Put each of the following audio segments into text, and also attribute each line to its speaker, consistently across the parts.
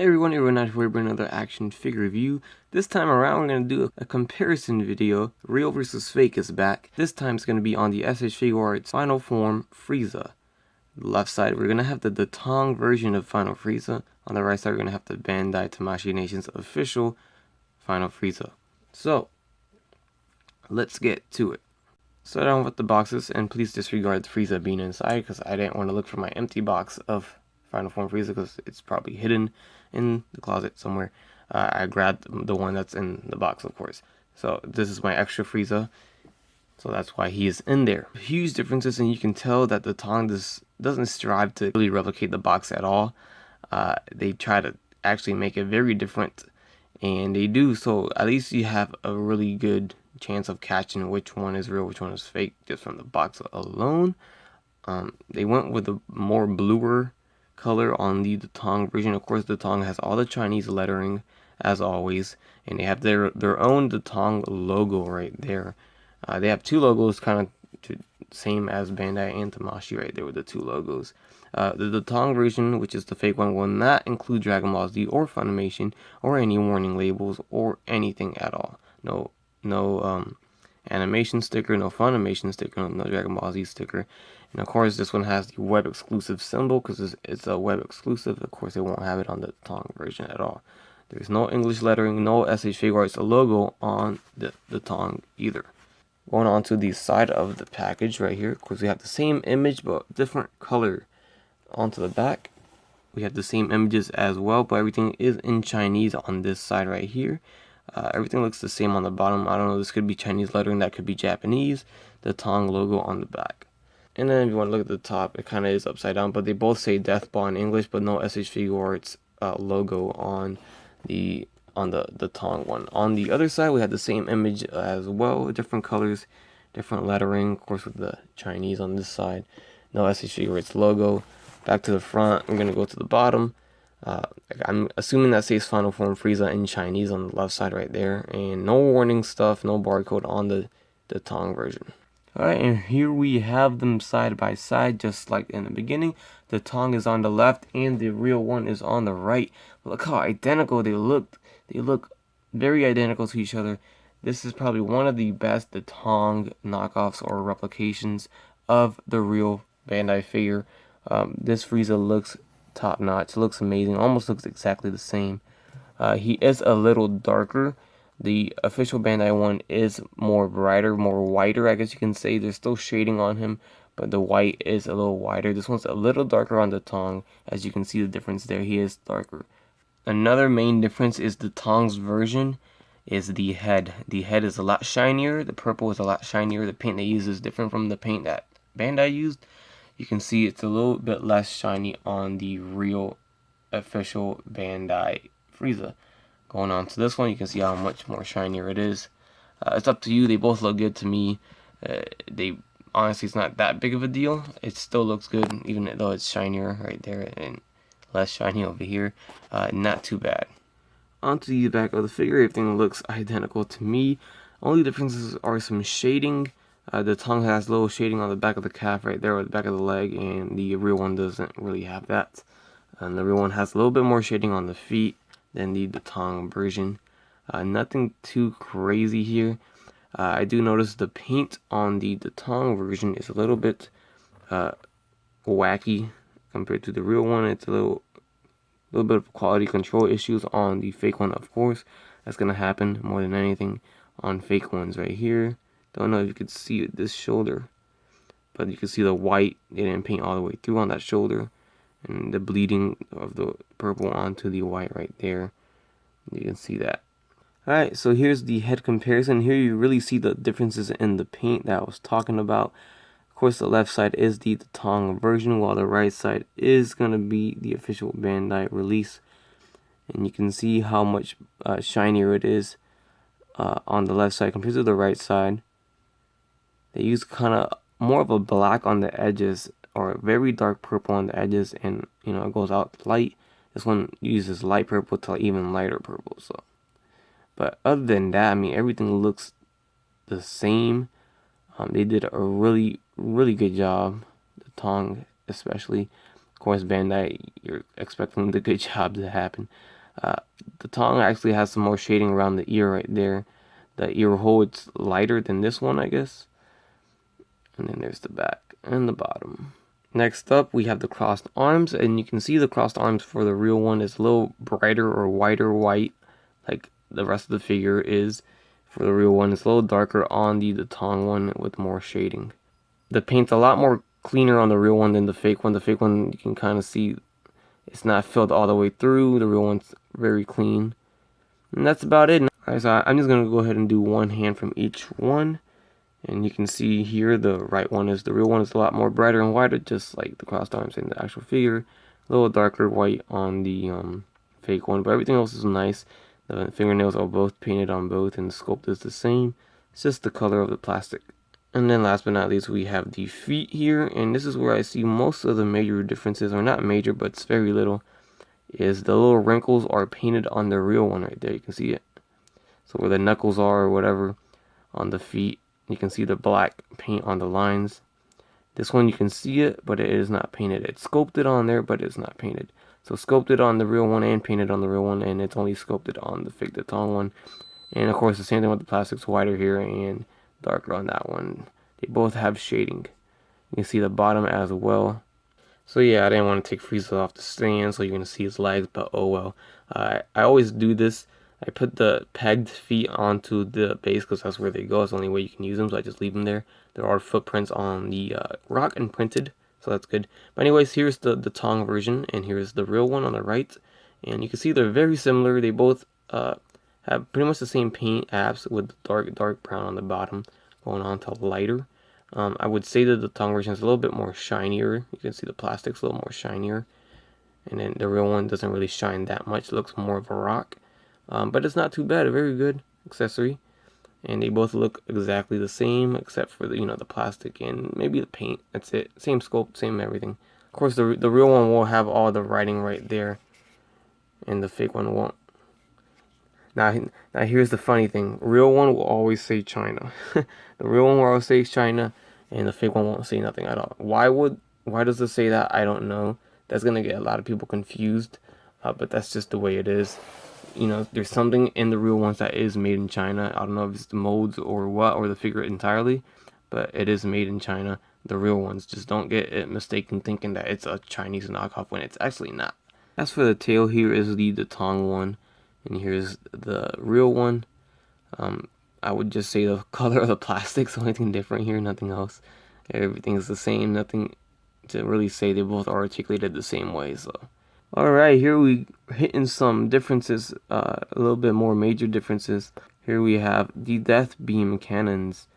Speaker 1: Hey everyone, not here for another action figure review. This time around, we're going to do a comparison video. Real versus fake is back. This time it's going to be on the S.H Figuarts Final Form Frieza. The left side, we're going to have the Datong version of Final Frieza. On the right side, we're going to have the Bandai Tamashii Nation's official Final Frieza. So, let's get to it. Start on with the boxes, and please disregard the Frieza being inside because I didn't want to look for my empty box of Final Form Frieza because it's probably hidden in the closet somewhere. I grabbed the one that's in the box, of course. So this is my extra Frieza, so that's why he is in there. Huge differences, and you can tell that the TONG doesn't strive to really replicate the box at all. They try to actually make it very different, and they do, so at least you have a really good chance of catching which one is real, which one is fake, just from the box alone. They went with a more bluer color on the Datong version. Of course, the Datong has all the Chinese lettering as always, and they have their own Datong logo right there. They have two logos, kind of same as Bandai and Tamashii right there with the two logos. The Datong version, which is the fake one, will not include Dragon Ball Z or Funimation or any warning labels or anything at all. No animation sticker, no Funimation sticker, no Dragon Ball Z sticker. And of course, this one has the web exclusive symbol because it's a web exclusive. Of course, they won't have it on the TONG version at all. There's no English lettering, no S.H Figuarts logo on the TONG either. Going on to the side of the package right here, of course, we have the same image but different color onto the back. We have the same images as well, but everything is in Chinese on this side right here. Everything looks the same on the bottom. I don't know, this could be Chinese lettering, that could be Japanese. The TONG logo on the back. And then if you want to look at the top, it kind of is upside down, but they both say Death Ball in English, but no S.H Figuarts logo on the TONG one. On the other side, we have the same image as well, different colors, different lettering, of course with the Chinese on this side. No S.H Figuarts logo. Back to the front, we're going to go to the bottom. I'm assuming that says Final Form Frieza in Chinese on the left side right there, and no warning stuff, no barcode on the TONG version. Alright, and here we have them side by side, just like in the beginning. The TONG is on the left and the real one is on the right. Look how identical they look. They look very identical to each other. This is probably one of the best TONG knockoffs or replications of the real Bandai figure. This Frieza looks top notch, looks amazing, almost looks exactly the same. He is a little darker. The official Bandai one is more brighter, more whiter, I guess you can say. There's still shading on him, but the white is a little whiter. This one's a little darker on the TONG. As you can see the difference there, he is darker. Another main difference is the TONG's version is the head. The head is a lot shinier. The purple is a lot shinier. The paint they use is different from the paint that Bandai used. You can see it's a little bit less shiny on the real official Bandai Frieza. Going on to this one, you can see how much more shinier it is. It's up to you. They both look good to me. They honestly, it's not that big of a deal. It still looks good, even though it's shinier right there and less shiny over here. Not too bad. Onto the back of the figure, everything looks identical to me. Only differences are some shading. The TONG has a little shading on the back of the calf right there, or the back of the leg, and the real one doesn't really have that. And the real one has a little bit more shading on the feet than the TONG version. Nothing too crazy here. I do notice the paint on the TONG version is a little bit wacky compared to the real one. It's a little bit of quality control issues on the fake one, of course. That's gonna happen more than anything on fake ones right here. Don't know if you could see this shoulder, but you can see the white. They didn't paint all the way through on that shoulder, and the bleeding of the purple onto the white right there. You can see that. Alright, so here's the head comparison. Here you really see the differences in the paint that I was talking about. Of course, the left side is the TONG version, while the right side is going to be the official Bandai release. And you can see how much shinier it is on the left side compared to the right side. They use kind of more of a black on the edges, or very dark purple on the edges, and it goes out light. This one uses light purple to even lighter purple. So, but other than that, I mean, everything looks the same. They did a really good job, the TONG especially. Of course, Bandai, you're expecting the good job to happen. The Tong actually has some more shading around the ear right there. The ear hole, it's lighter than this one, I guess. And then there's the back and the bottom. Next up, we have the crossed arms, and you can see the crossed arms for the real one is a little brighter or whiter white, like the rest of the figure is. For the real one, it's a little darker on the Datong one with more shading. The paint's a lot more cleaner on the real one than the fake one. The fake one, you can kind of see it's not filled all the way through. The real one's very clean. And that's about it. Alright, so I'm just going to go ahead and do one hand from each one. And you can see here the right one is the real one is a lot more brighter and whiter, just like the crossed arms in the actual figure. A little darker white on the fake one, but everything else is nice. The fingernails are both painted on both, and the sculpt is the same. It's just the color of the plastic. And then last but not least, we have the feet here, and this is where I see most of the major differences, or not major, but it's very little, is the little wrinkles are painted on the real one right there. You can see it. So where the knuckles are or whatever on the feet, you can see the black paint on the lines. This one you can see it, but it is not painted. It's sculpted on there, but it's not painted. So sculpted on the real one and painted on the real one, and it's only sculpted on the fake Datong one. And of course the same thing with the plastics, whiter here and darker on that one. They both have shading. You can see the bottom as well. So yeah, I didn't want to take Frieza off the stand, so you're going to see his legs, but oh well. I always do this. I put the pegged feet onto the base because that's where they go. It's the only way you can use them, so I just leave them there. There are footprints on the rock and printed, so that's good. But anyways, here's the Tong version, and here's the real one on the right. And you can see they're very similar. They both have pretty much the same paint apps with dark brown on the bottom going on to lighter. I would say that the Tong version is a little bit more shinier. You can see the plastic's a little more shinier. And then the real one doesn't really shine that much. It looks more of a rock. But it's not too bad. A very good accessory. And they both look exactly the same, except for the the plastic and maybe the paint. That's it. Same sculpt, same everything. Of course, the real one will have all the writing right there, and the fake one won't. Now here's the funny thing. Real one will always say China. The real one will always say China, and the fake one won't say nothing at all. Why does it say that? I don't know. That's gonna get a lot of people confused, but that's just the way it is. There's something in the real ones that is made in China. I don't know if it's the molds or what, or the figure entirely, but it is made in China. The real ones, just don't get it mistaken thinking that it's a Chinese knockoff when it's actually not. As for the tail, here is the Datong one, and here's the real one. I would just say the color of the plastic's the only thing different here, nothing else. Everything's the same, nothing to really say. They both are articulated the same way, so. Alright, here we hitting some differences, a little bit more major differences. Here we have the Death Beam cannons,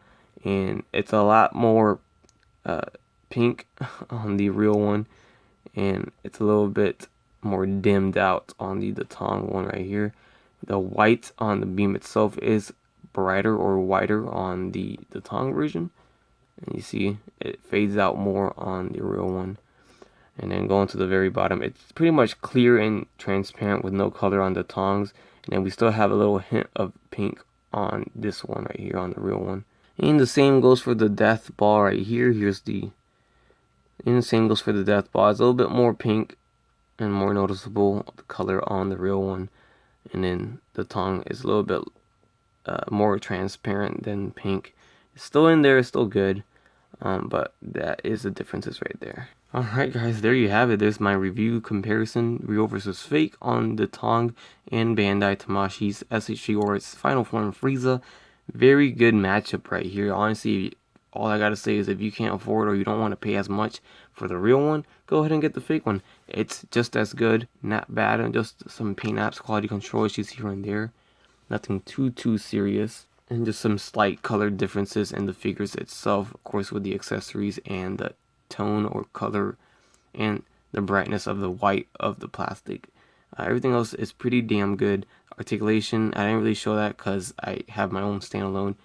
Speaker 1: and it's a lot more pink on the real one, and it's a little bit more dimmed out on the Datong one right here. The white on the beam itself is brighter or whiter on the Datong version, and you see it fades out more on the real one. And then going to the very bottom, it's pretty much clear and transparent with no color on the Tongs. And then we still have a little hint of pink on this one right here, on the real one. And the same goes for the Death Ball right here. And the same goes for the Death Ball. It's a little bit more pink and more noticeable, the color on the real one. And then the Tong is a little bit more transparent than pink. It's still in there, it's still good. But that is the differences right there. Alright guys, there you have it. There's my review comparison, real versus fake, on the TONG and Bandai Tamashii's S.H Figuarts Final Form Frieza. Very good matchup right here. Honestly, all I gotta say is if you can't afford or you don't want to pay as much for the real one, go ahead and get the fake one. It's just as good, not bad, and just some paint apps, quality control issues here and there. Nothing too serious. And just some slight color differences in the figures itself, of course, with the accessories and the tone or color and the brightness of the white of the plastic. Everything else is pretty damn good. Articulation, I didn't really show that because I have my own standalone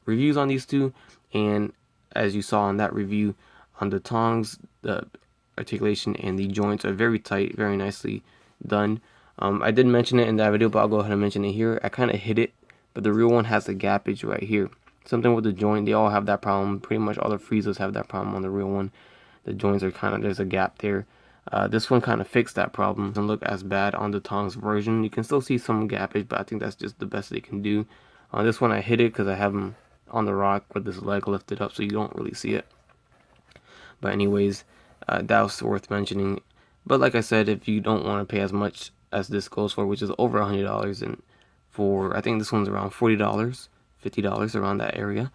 Speaker 1: reviews on these two, and as you saw in that review on the Tongs, the articulation and the joints are very tight, very nicely done. I did mention it in that video, but I'll go ahead and mention it here. I kind of hit it, but the real one has a gappage right here. Something with the joint, they all have that problem. Pretty much all the Friezas have that problem on the real one. The joints are there's a gap there. This one kind of fixed that problem. Doesn't look as bad on the Tong's version. You can still see some gappage, but I think that's just the best they can do. On this one, I hid it because I have him on the rock with this leg lifted up, so you don't really see it. But anyways, that was worth mentioning. But like I said, if you don't want to pay as much as this goes for, which is over $100, and for I think this one's around $40, $50 around that area,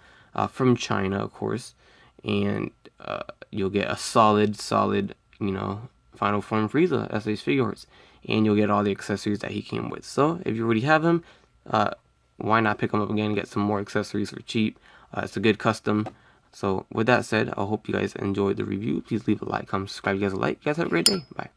Speaker 1: from China, of course, and you'll get a solid, you know, final form Frieza S.H. Figuarts, and you'll get all the accessories that he came with. So if you already have him, why not pick him up again and get some more accessories for cheap? It's a good custom. So with that said, I hope you guys enjoyed the review. Please leave a like, comment, subscribe. You guys a like. You guys have a great day. Bye.